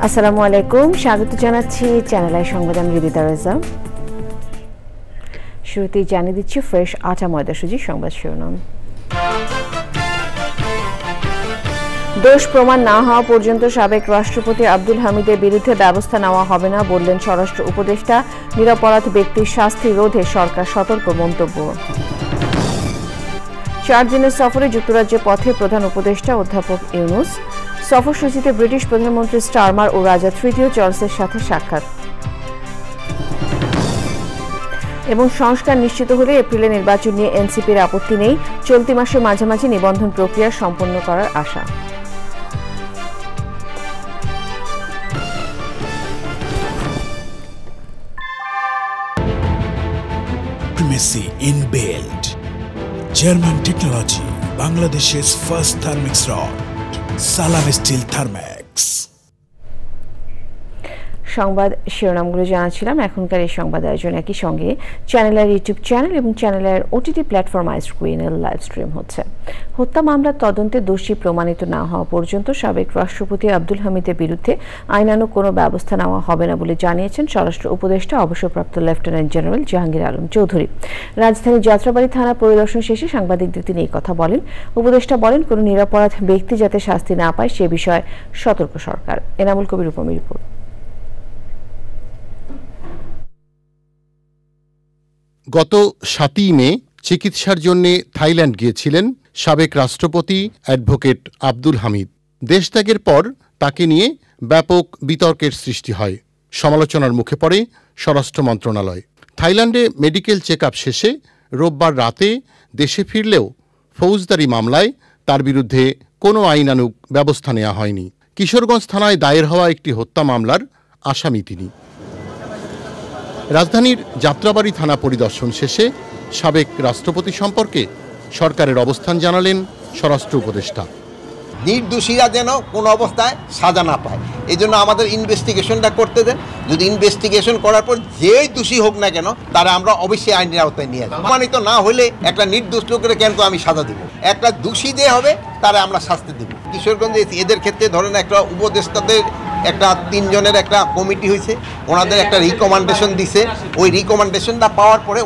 আসসালামু আলাইকুম, স্বাগত জানাচ্ছি চ্যানেল আই সংবাদে। আমি রিদিতা রেজা। শুরুতেই জানিয়ে দিচ্ছি ফ্রেশ আটা ময়দা সুজি সংবাদ শিরোনাম। দোষ প্রমাণ না হওয়া পর্যন্ত সাবেক রাষ্ট্রপতি আব্দুল হামিদের বিরুদ্ধে ব্যবস্থা নেওয়া হবে না বললেন স্বরাষ্ট্র উপদেষ্টা। নিরপরাধ ব্যক্তির শাস্তি রোধে সরকার সতর্ক মন্তব্য। 4 দিনের সফরে যুক্তরাজ্যে পথে প্রধান উপদেষ্টা অধ্যাপক ইউনুস। সফরসূচিতে ব্রিটিশ প্রধানমন্ত্রী স্টারমার ও রাজা তৃতীয় চার্লসের সাথে সাক্ষাৎ। এবং সংস্কার নিশ্চিত হলে এপ্রিলে নির্বাচন নিয়ে এনসিপির আপত্তি নেই। চলতি মাসের মাঝামাঝি নিবন্ধন প্রক্রিয়া সম্পন্ন করার আশা। Primacy in build. German technology, Bangladesh's first thermix rod. Salam Steel Thermax. সংবাদ শিরোনামগুলো জানাচ্ছিলাম। এখনকার এই সংবাদ আয়োজন একই সঙ্গে চ্যানেলের ইউটিউব চ্যানেল এবং চ্যানেলের ওটিটি প্ল্যাটফর্ম আইস্ক্রিনের লাইভ স্ট্রিম হচ্ছে। হত্যা মামলার তদন্তে দোষী প্রমাণিত না হওয়া পর্যন্ত সাবেক রাষ্ট্রপতি আব্দুল হামিদের বিরুদ্ধে আইনানুগ কোনো ব্যবস্থা নেওয়া হবে না বলে জানিয়েছেন স্বরাষ্ট্র উপদেষ্টা অবসরপ্রাপ্ত লেফটেন্যান্ট জেনারেল জাহাঙ্গীর আলম চৌধুরী। রাজধানীর যাত্রাবাড়ী থানা পরিদর্শন শেষে সাংবাদিকদের তিনি এই কথা বলেন। উপদেষ্টা বলেন, কোনো নিরপরাধ ব্যক্তি যাতে শাস্তি না পায় সে বিষয়ে সতর্ক সরকার। এনামুল কবির উপমের রিপোর্ট। গত 7 মে চিকিৎসার জন্য থাইল্যান্ড গিয়েছিলেন সাবেক রাষ্ট্রপতি অ্যাডভোকেট আব্দুল হামিদ। দেশত্যাগের পর তাকে নিয়ে ব্যাপক বিতর্কের সৃষ্টি হয়। সমালোচনার মুখে পড়ে স্বরাষ্ট্র মন্ত্রণালয়। থাইল্যান্ডে মেডিকেল চেকআপ শেষে রোববার রাতে দেশে ফিরলেও ফৌজদারি মামলায় তার বিরুদ্ধে কোনো আইনানুগ ব্যবস্থা নেওয়া হয়নি। কিশোরগঞ্জ থানায় দায়ের হওয়া একটি হত্যা মামলার আসামি তিনি। রাজধানীর যাত্রাবাড়ী থানা পরিদর্শন শেষে সাবেক রাষ্ট্রপতি সম্পর্কে সরকারের অবস্থান জানালেন স্বরাষ্ট্র উপদেষ্টা। নির্দোষীরা যেন কোনো অবস্থায় সাজা না পায়, এই জন্য আমাদের ইনভেস্টিগেশনটা করতে দেন। যদি ইনভেস্টিগেশন করার পর যেই দোষী হোক না কেন তারা আমরা অবশ্যই আইনের আওতায় নিয়ে আসবো। প্রমাণিত না হলে একটা নির্দোষ লোকের কেন আমি সাজা দিব, একটা দোষী যে হবে তারা আমরা শাস্তি দেব। কিশোরগঞ্জে এদের ক্ষেত্রে ধরেন একটা উপদেষ্টাদের একটা 3 জনের একটা কমিটি হয়েছে, ওনাদের একটা রিকমেন্ডেশন দিছে। ওই রিকমেন্ডেশনটা পাওয়ার পরে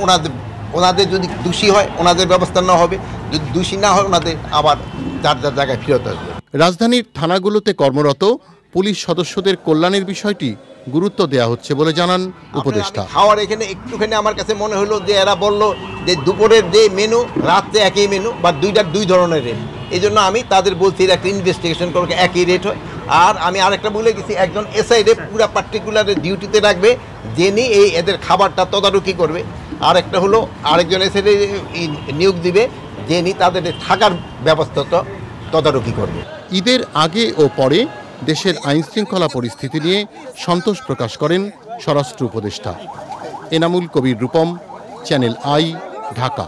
ওনাদের যদি দোষী হয় ওনাদের ব্যবস্থা নেওয়া হবে, যদি দোষী না হয় ওনাদের আবার যার যার জায়গায় ফেরত আসবে। রাজধানীর থানাগুলোতে কর্মরত পুলিশ সদস্যদের কল্যাণের বিষয়টি গুরুত্ব দেওয়া হচ্ছে বলে জানান উপদেষ্টা। খাওয়ার এখানে একটুখানি আমার কাছে মনে হলো যে এরা বললো যে দুপুরের যে মেনু রাত্রে একই মেনু বা 2 ধরনের রেট। এই জন্য আমি তাদের বলছি একটা ইনভেস্টিগেশন করবে একই রেট হয়। আর আমি আরেকটা বলে গেছি, একজন এসআইরে পুরো পার্টিকুলার ডিউটিতে রাখবে যিনি এদের খাবারটা তদারকি করবে। আর একটা হলো আরেকজন এসআইরে নিয়োগ দিবে যিনি তাদের থাকার ব্যবস্থা তদারকি করবে। ঈদের আগে ও পরে দেশের আইনশৃঙ্খলা পরিস্থিতি নিয়ে সন্তোষ প্রকাশ করেন স্বরাষ্ট্র উপদেষ্টা। Enamul Kabir Rupam, channel I, Dhaka.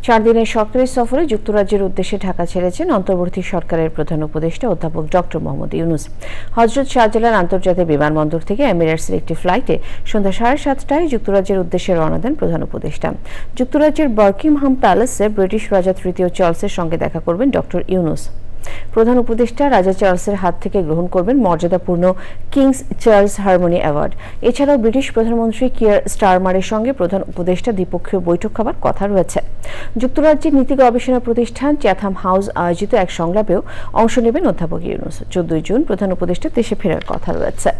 4 দিনের সরকারি সফরে যুক্তরাজ্যের উদ্দেশ্যে ঢাকা ছেড়েছেন অন্তর্বর্তী সরকারের প্রধান উপদেষ্টা অধ্যাপক ডক্টর মোহাম্মদ ইউনুস। হযরত শাহজালাল আন্তর্জাতিক বিমানবন্দর থেকে এমিরেটসের একটি ফ্লাইটে সন্ধ্যা 7:30টায় যুক্তরাজ্যের উদ্দেশ্যে রওনা দেন প্রধান উপদেষ্টা। যুক্তরাজ্যের বার্কিংহাম প্যালেসে ব্রিটিশ রাজা তৃতীয় চার্লসের সঙ্গে দেখা করবেন ডক্টর ইউনুস। প্রধান উপদেষ্টা রাজা চার্লসের হাত থেকে গ্রহণ করবেন মর্যাদাপূর্ণ কিংস চার্লস হারমোনি অ্যাওয়ার্ড। এছাড়াও ব্রিটিশ প্রধানমন্ত্রী কিয়ার স্টারমারের সঙ্গে প্রধান উপদেষ্টা দ্বিপক্ষীয় বৈঠক হবার কথা রয়েছে। যুক্তরাজ্যের নীতি গবেষণা প্রতিষ্ঠান চ্যাথাম হাউস আয়োজিত এক সংলাপেও অংশ নেবেন অধ্যাপক ইউনুস। 14 জুন প্রধান উপদেষ্টা দেশে ফেরার কথা রয়েছে।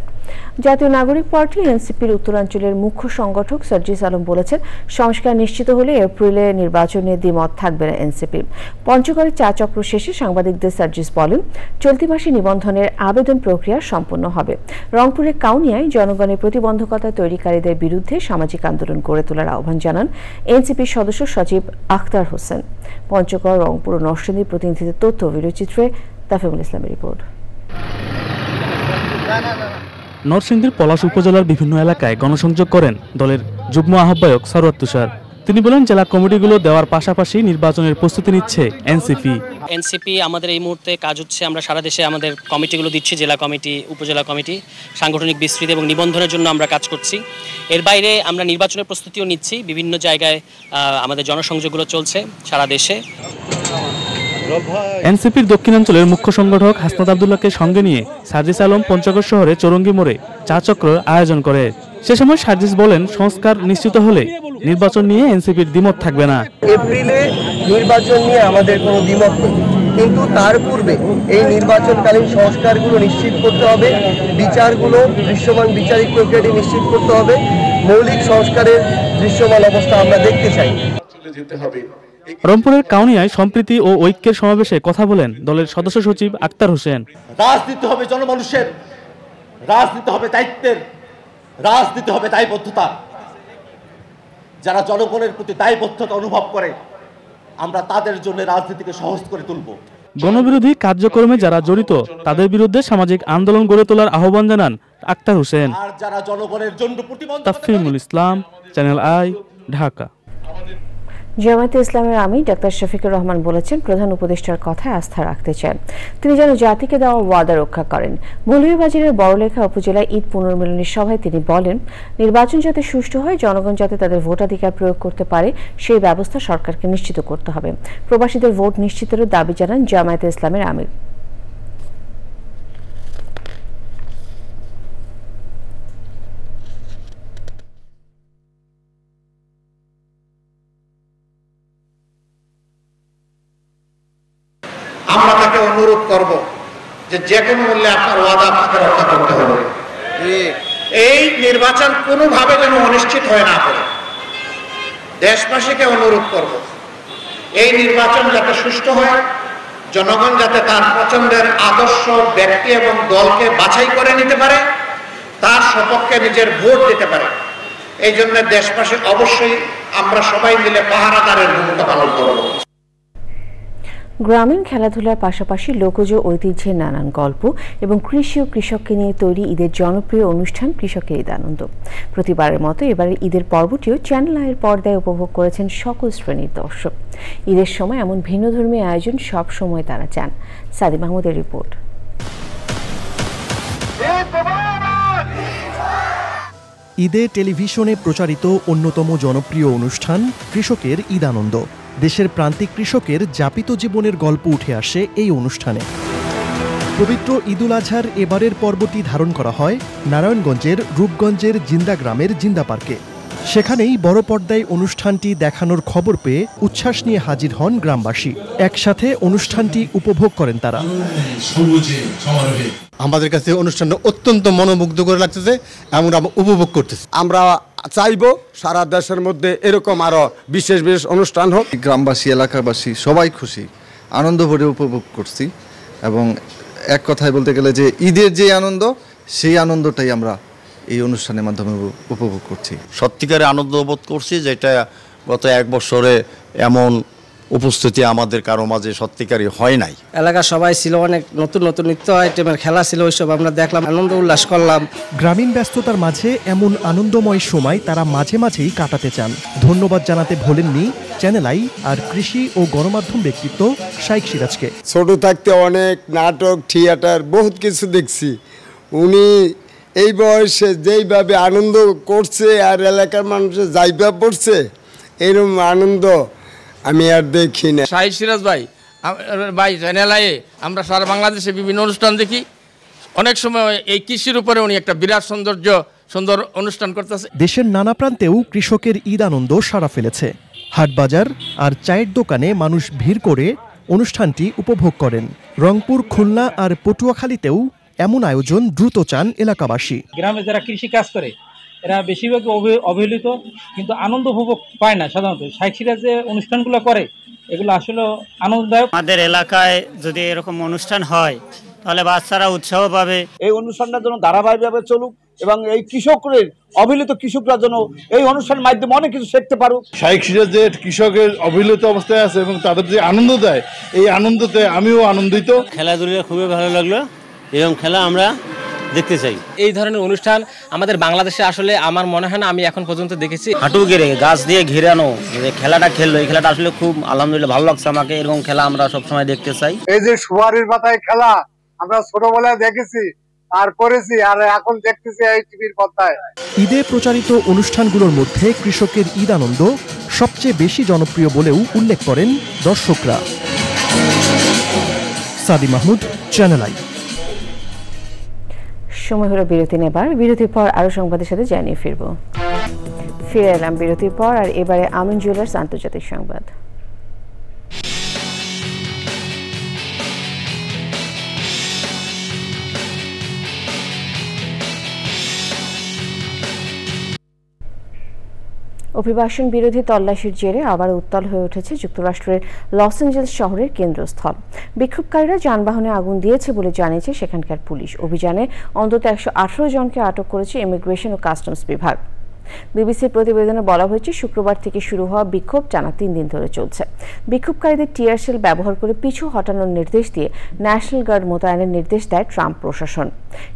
জাতীয় নাগরিক পার্টি এনসিপির উত্তরাঞ্চলের মুখ্য সংগঠক সার্জিস আলম বলেছেন, সংস্কার নিশ্চিত হলে এপ্রিলে নির্বাচনে দ্বিমত থাকবে না এনসিপির। পঞ্চগড়ে চা চক্র শেষে সাংবাদিকদের সার্জিস বলেন, চলতি মাসে নিবন্ধনের আবেদন প্রক্রিয়া সম্পন্ন হবে। রংপুরের কাউনিয়ায় জনগণের প্রতিবন্ধকতা তৈরিকারীদের বিরুদ্ধে সামাজিক আন্দোলন গড়ে তোলার আহ্বান জানান এনসিপির সদস্য সচিব আখতার হোসেন। পঞ্চগড়, রংপুর ও নরসিংদীর প্রতিনিধিদের তথ্য ভিডিওচিত্রে তাফিমুল ইসলামের রিপোর্ট। নরসিংদীর পলাশ উপজেলার বিভিন্ন এলাকায় গণসংযোগ করেন দলের যুগ্ম আহ্বায়ক সরওয়ার তুষার। তিনি বলেন, জেলা কমিটিগুলো দেওয়ার পাশাপাশি নির্বাচনের প্রস্তুতি নিচ্ছে এনসিপি। আমাদের এই মুহূর্তে কাজ হচ্ছে, আমরা সারা দেশে আমাদের কমিটিগুলো দিচ্ছি, জেলা কমিটি, উপজেলা কমিটি, সাংগঠনিক বিস্তৃতি এবং নিবন্ধনের জন্য আমরা কাজ করছি। এর বাইরে আমরা নির্বাচনের প্রস্তুতিও নিচ্ছি। বিভিন্ন জায়গায় আমাদের জনসংযোগগুলো চলছে সারা দেশে। এনসিপির দক্ষিণাঞ্চলের মুখ্য সংগঠক হাসনাত আব্দুল্লাহকে সঙ্গে নিয়ে সার্জিস আলম পঞ্চগড় শহরে চৌরঙ্গি মোড়ে চা চক্র আয়োজন করে। সে সময় সার্জিস বলেন, সংস্কার নিশ্চিত হলে নির্বাচন নিয়ে এনসিপির দ্বিমত থাকবে না। এপ্রিলে নির্বাচন নিয়ে আমাদের কোনো দ্বিমত নেই, কিন্তু তার পূর্বে এই নির্বাচনকালীন সংস্কারগুলো নিশ্চিত করতে হবে, বিচারগুলো দৃশ্যমান বিচারিক প্রক্রিয়াটি নিশ্চিত করতে হবে, মৌলিক সংস্কারের দৃশ্যমান অবস্থা আমরা দেখতে চাই। রংপুরের কাউনিয়ায় সম্প্রীতি ও ঐক্যের সমাবেশে কথা বলেন দলের সদস্য সচিব আক্তার হোসেন। রাজনীতি হবে জনমানুষের, রাজনীতি হবে দায়িত্বের, রাজনীতি হবে দায়বদ্ধতা। যারা জনগণের প্রতি দায়বদ্ধতা অনুভব করে আমরা তাদের জন্য রাজনীতিকে সহজ করে তুলব। গণবিরোধী কার্যক্রমে যারা জড়িত তাদের বিরুদ্ধে সামাজিক আন্দোলন গড়ে তোলার আহ্বান জানান আক্তার হোসেন। আর যারা জনগণের জন্য প্রতিবন্ধকতা, তাফহিমুল ইসলাম, চ্যানেল আই, ঢাকা। জামায়াতে ইসলামের আমির ডাক্তার শফিকুর রহমান বলেছেন, প্রধান উপদেষ্টার কথায় আস্থা রাখতে চান। তিনি যেন জাতিকে দেওয়া ওয়াদা রক্ষা করেন। মৌলভীবাজারের বড়লেখা উপজেলায় ঈদ পুনর্মিলনী সভায় তিনি বলেন, নির্বাচন যাতে সুষ্ঠু হয়, জনগণ যাতে তাদের ভোটাধিকার প্রয়োগ করতে পারে, সেই ব্যবস্থা সরকারকে নিশ্চিত করতে হবে। প্রবাসীদের ভোট নিশ্চিতেরও দাবি জানান জামায়াতে ইসলামের আমির। আমরা তাকে অনুরোধ করব যে কোনো মূল্যে আপনার ওয়াদা আপনাকে রক্ষা করতে হবে। এই নির্বাচন কোনোভাবে যেন অনিশ্চিত হয়ে না পড়ে। দেশবাসীকে অনুরোধ করব এই নির্বাচন যাতে সুষ্ঠু হয়, জনগণ যাতে তার পছন্দের আদর্শ ব্যক্তি এবং দলকে বাছাই করে নিতে পারে, তার সপক্ষে নিজের ভোট দিতে পারে। এই জন্য দেশবাসী অবশ্যই আমরা সবাই মিলে পাহারাদারের ভূমিকা পালন করব। গ্রামীণ খেলাধুলার পাশাপাশি লোকজ ঐতিহ্যের নানান গল্প এবং কৃষি ও কৃষককে নিয়ে তৈরি ঈদের জনপ্রিয় অনুষ্ঠান কৃষকের ঈদ আনন্দ। প্রতিবারের মতো এবারের ঈদের পর্বটিও চ্যানেল আইয়ের পর্দায় উপভোগ করেছেন সকল শ্রেণীর দর্শক। ঈদের সময় এমন ভিন্নধর্মী আয়োজন সব সময় তারা চান। সাদি মাহমুদের রিপোর্ট। ঈদে টেলিভিশনে প্রচারিত অন্যতম জনপ্রিয় অনুষ্ঠান কৃষকের ঈদ আনন্দ। দেশের প্রান্তিক কৃষকের যাপিত জীবনের গল্প উঠে আসে এই অনুষ্ঠানে। পবিত্র ঈদুল আজহার এবারের পর্বটি ধারণ করা হয় নারায়ণগঞ্জের রূপগঞ্জের জিন্দা গ্রামের জিন্দা পার্কে। সেখানেই বড় পর্দায় অনুষ্ঠানটি দেখানোর খবর পেয়ে উচ্ছ্বাস নিয়ে হাজির হন গ্রামবাসী। একসাথে অনুষ্ঠানটি উপভোগ করেন তারা। আমাদের কাছে অনুষ্ঠানটা অত্যন্ত মনোমুগ্ধকর লাগতেছে, এমন আমরা উপভোগ করতেছি। আমরা চাইব সারা দেশের মধ্যে এরকম আরো বিশেষ বিশেষ অনুষ্ঠান হোক। গ্রামবাসী, এলাকাবাসী সবাই খুশি, আনন্দ ভরে উপভোগ করছি। এবং এক কথায় বলতে গেলে যে ঈদের যে আনন্দ, সেই আনন্দটাই আমরা এই অনুষ্ঠানের মাধ্যমে উপভোগ করছি। সত্যিকারে আনন্দ বোধ করছি, যেটা গত এক বছরে এমন উপস্থিতি আমাদের কারো মাঝে সত্যিকারই হয় নাই। এলাকা সবাই ছিল, অনেক নতুন নতুন নৃত্য আইটেমের খেলা ছিল, ওইসব আমরা দেখলাম, আনন্দ উল্লাস করলাম। গ্রামীণ ব্যস্ততার মাঝে এমন আনন্দময় সময় তারা মাঝে মাঝেই কাটাতে চান। ধন্যবাদ জানাতে ভোলেননি চ্যানেল আই আর কৃষি ও গণমাধ্যম ব্যক্তিত্ব শাইখ সিরাজকে। ছোট থাকতে অনেক নাটক, থিয়েটার বহুত কিছু দেখছি। উনি এই বয়সে যেইভাবে আনন্দ করছে আর এলাকার মানুষের যাইবা পড়ছে, এরকম আনন্দ আমি আর দেখি না। শাইখ সিরাজ ভাই চ্যানেল আইয়ে আমরা সারা বাংলাদেশে বিভিন্ন অনুষ্ঠান দেখি। অনেক সময় এই কৃষির উপরে উনি একটা বিরাট সুন্দর অনুষ্ঠান করতেছে। দেশের নানা প্রান্তেও কৃষকের ঈদ আনন্দ সাড়া ফেলেছে। হাটবাজার আর চায়ের দোকানে মানুষ ভিড় করে অনুষ্ঠানটি উপভোগ করেন। রংপুর, খুলনা আর পটুয়াখালীতেও এমন আয়োজন দ্রুত চান এলাকাবাসী। গ্রামে যারা কৃষি কাজ করে এরা বেশিরভাগ অবহেলিত, কিন্তু আনন্দ উপভোগ পায় না। সাধারণত শাইখ সিরাজ যে অনুষ্ঠানগুলো করে এগুলো আসলে আনন্দদায়ক। আমাদের এলাকায় যদি এরকম অনুষ্ঠান হয় তাহলে বাচ্চারা উৎসাহ পাবে। এই অনুষ্ঠানটা যেন ধারাবাহিকভাবে চলুক এবং এই কৃষকের অবহেলিত কৃষকরা যেন এই অনুষ্ঠানের মাধ্যমে অনেক কিছু শিখতে পারুক। শাইখ সিরাজ যে কৃষকের অবহেলিত অবস্থায় আছে এবং তাদের যে আনন্দ দেয়, এই আনন্দতে আমিও আনন্দিত। খেলাধুলা খুবই ভালো লাগলো, এরকম খেলা আমরা দেখতে চাই। এই ধরনের অনুষ্ঠান আমাদের বাংলাদেশে আসলে আমার মনে হয় না আমি এখন পর্যন্ত দেখেছি। হাঁটু গেড়ে গাছ দিয়ে ঘিরানো যে খেলাটা খেললো, এই খেলাটা আসলে খুব আলহামদুলিল্লাহ ভালো লাগছে আমাকে। এরকম খেলা আমরা সবসময় দেখতে চাই। এই যে সুপারির পাতায় খেলা আমরা ছোটবেলায় দেখেছি আর করেছি, আর এখন দেখতেছি এই টিভির পর্দায়। ঈদে প্রচারিত অনুষ্ঠানগুলোর মধ্যে কৃষকের ঈদ আনন্দ সবচেয়ে বেশি জনপ্রিয় বলেও উল্লেখ করেন দর্শকরা। সাদি মাহমুদ, চ্যানেল আই। সময় হলো বিরতি নেবার। বিরতির পর আরো সংবাদের সাথে জানিয়ে ফিরে এলাম বিরতির পর। আর এবারে আমিন জুয়েলার্স আন্তর্জাতিক সংবাদ। অভিবাসন বিরোধী তল্লাশির জেরে আবার উত্তাল হয়ে উঠেছে যুক্তরাষ্ট্রের লস অ্যাঞ্জেলস শহরের কেন্দ্রস্থল। বিক্ষোভকারীরা যানবাহনে আগুন দিয়েছে বলে জানিয়েছে সেখানকার পুলিশ। অভিযানে অন্তত 118 জনকে আটক করেছে ইমিগ্রেশন ও কাস্টমস বিভাগ। বিবিসির প্রতিবেদনে বলা হয়েছে শুক্রবার থেকে শুরু হওয়া বিক্ষোভ টানা 3 দিন ধরে চলছে। বিক্ষোভকারীদের টিয়ার শেল ব্যবহার করে পিছু হটানোর নির্দেশ দিয়ে ন্যাশনাল গার্ড মোতায়েনের নির্দেশ দেয় ট্রাম্প প্রশাসন।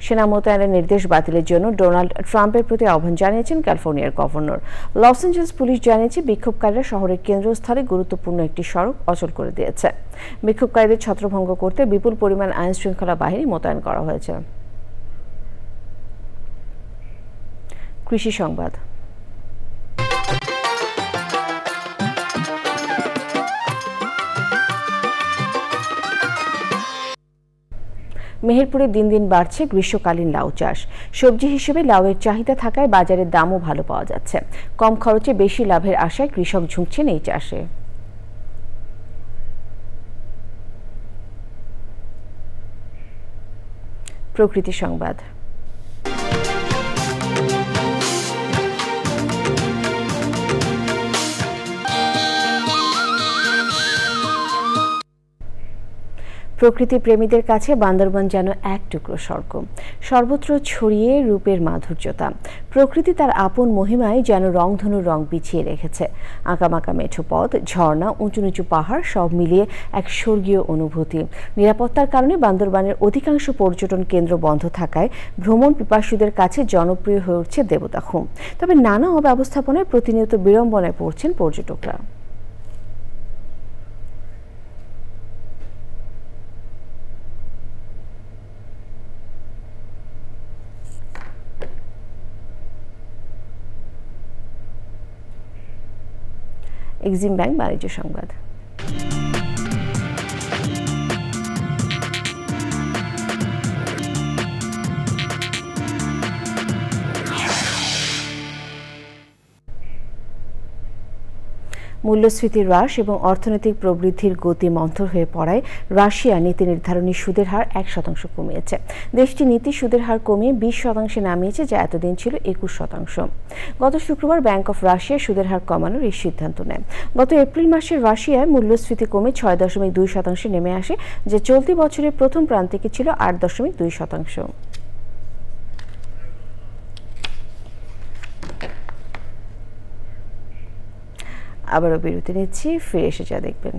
সেনা মোতায়েনের নির্দেশ বাতিলের জন্য ডোনাল্ড ট্রাম্পের প্রতি আহ্বান জানিয়েছেন ক্যালিফোর্নিয়ার গভর্নর। লস অ্যাঞ্জেলস পুলিশ জানিয়েছে বিক্ষোভকারীরা শহরের কেন্দ্রস্থলে গুরুত্বপূর্ণ একটি সড়ক অচল করে দিয়েছে। বিক্ষোভকারীদের ছত্রভঙ্গ করতে বিপুল পরিমাণ আইন শৃঙ্খলা বাহিনী মোতায়েন করা হয়েছে। কৃষি সংবাদ। মেহেরপুরে দিন দিন বাড়ছে গ্রীষ্মকালীন লাউ চাষ। সবজি হিসেবে লাউয়ের চাহিদা থাকায় বাজারে দামও ভালো পাওয়া যাচ্ছে। কম খরচে বেশি লাভের আশায় কৃষক ঝুঁকছেন এই চাষে। প্রকৃতি সংবাদ। প্রকৃতি প্রেমীদের কাছে বান্দরবান যেন এক টুকরো স্বর্গ। সর্বত্র ছড়িয়ে রূপের মাধুর্যতা। প্রকৃতি তার আপন মহিমায় যেন রংধনুর রং বিছিয়ে রেখেছে। আঁকামাকা মেঠো পথ, ঝর্ণা, উঁচু নিচু পাহাড় সব মিলিয়ে এক স্বর্গীয় অনুভূতি। নিরাপত্তার কারণে বান্দরবানের অধিকাংশ পর্যটন কেন্দ্র বন্ধ থাকায় ভ্রমণ পিপাসুদের কাছে জনপ্রিয় হয়ে উঠছে দেবতাখুম। তবে নানা অব্যবস্থাপনায় প্রতিনিয়ত বিড়ম্বনায় পড়ছেন পর্যটকরা। এক্সিম ব্যাংক বাণিজ্য সংবাদ। মূল্যস্ফীতি হ্রাস এবং অর্থনৈতিক প্রবৃদ্ধির গতি মন্থর হয়ে পড়ায় রাশিয়া নীতি নির্ধারণী সুদের হার 1% কমিয়েছে। দেশটি নীতি সুদের হার কমিয়ে 20% নামিয়েছে, যা এতদিন ছিল 21%। গত শুক্রবার ব্যাংক অফ রাশিয়া সুদের হার কমানোর এই সিদ্ধান্ত নেয়। গত এপ্রিল মাসে রাশিয়ায় মূল্যস্ফীতি কমে 6.2% নেমে আসে, যা চলতি বছরের প্রথম প্রান্তিকে ছিল 8.2%। আবারও বিরতি নিচ্ছি, ফিরে এসে যা দেখবেন।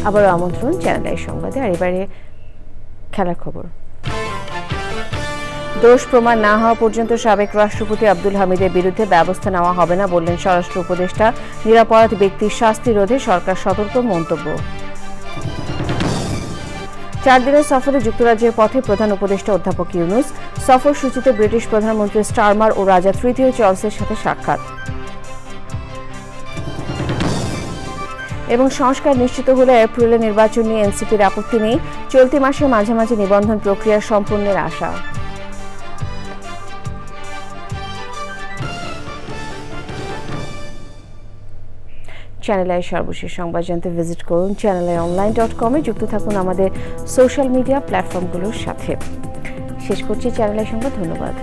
আবারও আমন্ত্রণ চ্যানেল আই সংবাদে। আর এবারে খেলার খবর। দোষ প্রমাণ না হওয়া পর্যন্ত সাবেক রাষ্ট্রপতি আব্দুল হামিদের বিরুদ্ধে ব্যবস্থা নেওয়া হবে না বললেন স্বরাষ্ট্র উপদেষ্টা। নিরপরাধ ব্যক্তির শাস্তি রোধে সরকার সতর্ক মন্তব্য। 4 দিনের সফরে যুক্তরাজ্যের পথে প্রধান উপদেষ্টা অধ্যাপক ইউনুস। সফরসূচিতে ব্রিটিশ প্রধানমন্ত্রী স্টারমার ও রাজা তৃতীয় চার্লসের সাথে সাক্ষাৎ। এবং সংস্কার নিশ্চিত হলে এপ্রিলে নির্বাচন নিয়ে এনসিপির আপত্তি নেই। চলতি মাসের মাঝামাঝি নিবন্ধন প্রক্রিয়া সম্পূর্ণের আশা। চ্যানেল আই সর্বশেষ সংবাদ জানতে ভিজিট করুন channelionline.com-এ। যুক্ত থাকুন আমাদের সোশ্যাল মিডিয়া প্ল্যাটফর্মগুলোর সাথে। শেষ করছি চ্যানেল আই সংবাদ। ধন্যবাদ।